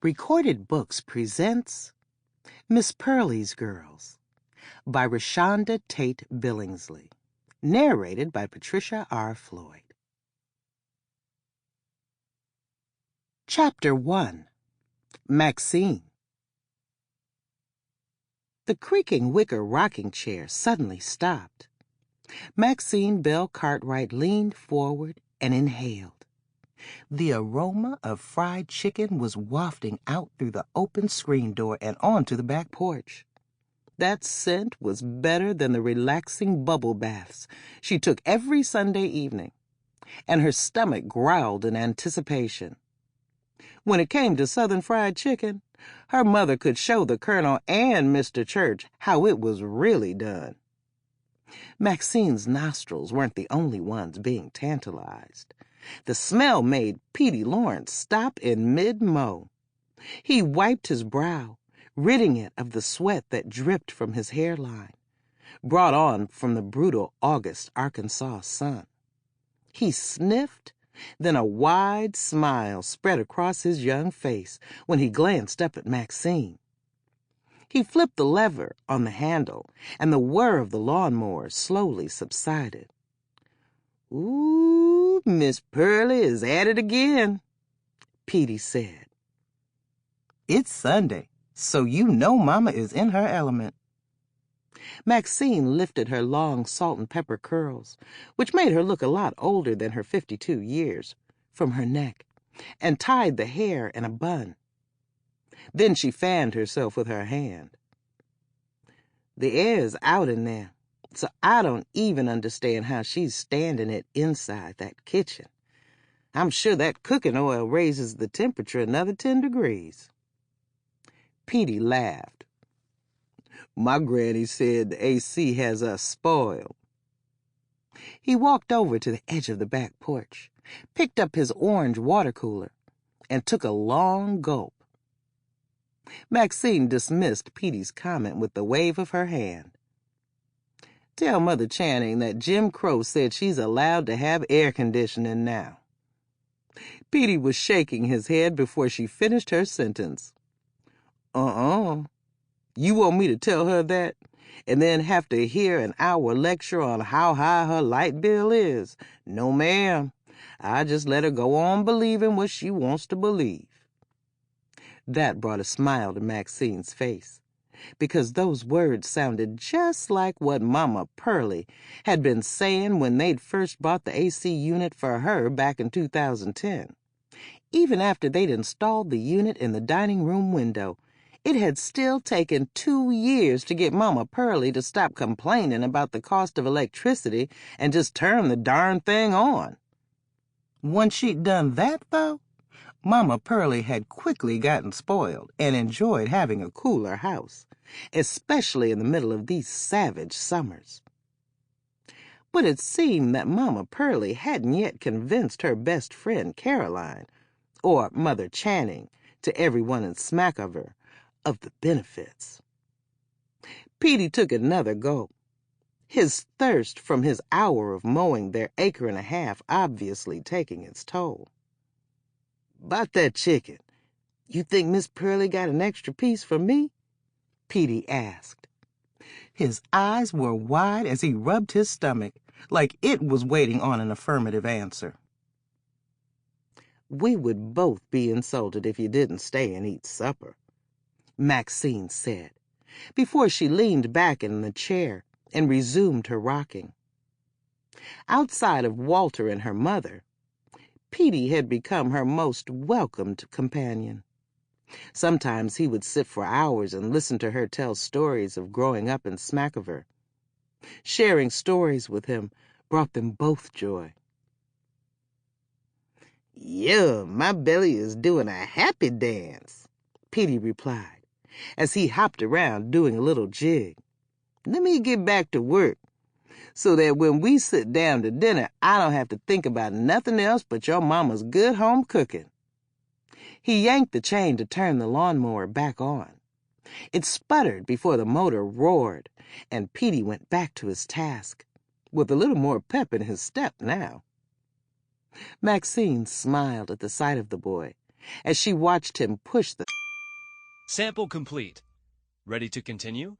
Recorded Books presents Miss Pearly's Girls by ReShonda Tate Billingsley, narrated by Patricia R. Floyd. Chapter 1. Maxine. The creaking wicker rocking chair suddenly stopped. Maxine Bell Cartwright leaned forward and inhaled. The aroma of fried chicken was wafting out through the open screen door and onto the back porch. That scent was better than the relaxing bubble baths she took every Sunday evening, and her stomach growled in anticipation. When it came to Southern fried chicken, her mother could show the Colonel and Mr. Church how it was really done. Maxine's nostrils weren't the only ones being tantalized. The smell made Petey Lawrence stop in mid-mow. He wiped his brow, ridding it of the sweat that dripped from his hairline, brought on from the brutal August Arkansas sun. He sniffed, then a wide smile spread across his young face when he glanced up at Maxine. He flipped the lever on the handle, and the whir of the lawnmower slowly subsided. "Ooh, Miss Pearly is at it again," Petey said. "It's Sunday, so you know Mama is in her element." Maxine lifted her long salt and pepper curls, which made her look a lot older than her 52 years, from her neck, and tied the hair in a bun. Then she fanned herself with her hand. "The air's out in there, so I don't even understand how she's standing it inside that kitchen. I'm sure that cooking oil raises the temperature another 10 degrees. Petey laughed. "My granny said the AC has us spoiled." He walked over to the edge of the back porch, picked up his orange water cooler, and took a long gulp. Maxine dismissed Petey's comment with the wave of her hand. "Tell Mother Channing that Jim Crow said she's allowed to have air conditioning now." Petey was shaking his head before she finished her sentence. You want me to tell her that, and then have to hear an hour lecture on how high her light bill is? No, ma'am. I just let her go on believing what she wants to believe." That brought a smile to Maxine's face, because those words sounded just like what Mama Pearly had been saying when they'd first bought the AC unit for her back in 2010. Even after they'd installed the unit in the dining room window, it had still taken 2 years to get Mama Pearly to stop complaining about the cost of electricity and just turn the darn thing on. Once she'd done that, though, Mama Pearly had quickly gotten spoiled and enjoyed having a cooler house, especially in the middle of these savage summers. But it seemed that Mama Pearly hadn't yet convinced her best friend Caroline, or Mother Channing, to everyone in Smackover, of the benefits. Petey took another gulp, his thirst from his hour of mowing their acre and a half obviously taking its toll. "About that chicken, you think Miss Pearly got an extra piece for me?" Petey asked. His eyes were wide as he rubbed his stomach, like it was waiting on an affirmative answer. "We would both be insulted if you didn't stay and eat supper," Maxine said, before she leaned back in the chair and resumed her rocking. Outside of Walter and her mother, Petey had become her most welcomed companion. Sometimes he would sit for hours and listen to her tell stories of growing up in Smackover. Sharing stories with him brought them both joy. "Yeah, my belly is doing a happy dance," Petey replied, as he hopped around doing a little jig. "Let me get back to work, so that when we sit down to dinner, I don't have to think about nothing else but your mama's good home cooking." He yanked the chain to turn the lawnmower back on. It sputtered before the motor roared, and Petey went back to his task, with a little more pep in his step now. Maxine smiled at the sight of the boy as she watched him push the Sample complete. Ready to continue?